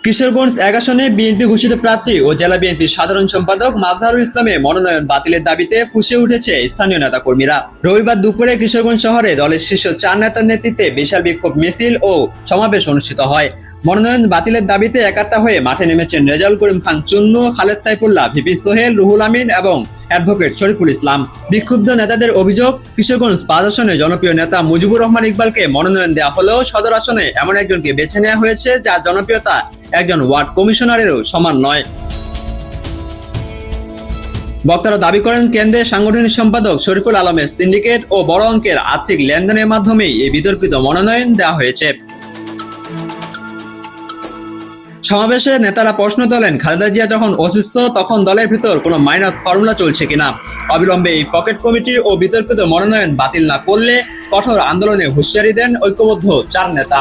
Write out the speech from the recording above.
কিশোরগঞ্জ ১ আসনে বিএনপি ঘোষিত প্রার্থী ও জেলা বিএনপির সাধারণ সম্পাদক মাজহারুল ইসলামের মনোনয়ন বাতিলের দাবিতে ফুঁসে উঠেছে স্থানীয় নেতাকর্মীরা। রবিবার দুপুরে কিশোরগঞ্জ শহরে দলের শীর্ষ ৪ নেতার নেতৃত্বে বিশাল বিক্ষোভ মিছিল ও সমাবেশ অনুষ্ঠিত হয়। মনোনয়ন বাতিলের দাবিতে একাত্তা হয়ে মাঠে নেমেছেন রেজাউল করিম খান চুন্নু, খালেদ সাইফুল্লাহ, ভিপি সোহেল, রুহুল আমিন এবং অ্যাডভোকেট শরীফুল ইসলাম। বিক্ষুব্ধ নেতাদের অভিযোগ, কিশোরগঞ্জ ৫ আসনে জনপ্রিয় নেতা মুজিবুর রহমান ইকবালকে মনোনয়ন দেওয়া হলেও সদর আসনে এমন একজনকে বেছে নেওয়া হয়েছে যার জনপ্রিয়তা একজন ওয়ার্ড কমিশনারেরও সমান নয়। বক্তারা দাবি করেন, কেন্দ্রের সাংগঠনিক সম্পাদক শরীফুল আলমের সিন্ডিকেট ও বড় অঙ্কের আর্থিক লেনদেনের মাধ্যমেই এই বিতর্কিত মনোনয়ন দেওয়া হয়েছে। সমাবেশে নেতারা প্রশ্ন তোলেন, খালেদা জিয়া যখন অসুস্থ তখন দলের ভিতর কোনো মাইনাস ফর্মুলা চলছে কিনা। অবিলম্বে এই পকেট কমিটি ও বিতর্কিত মনোনয়ন বাতিল না করলে কঠোর আন্দোলনে হুঁশিয়ারি দেন ঐক্যবদ্ধ ৪ নেতা।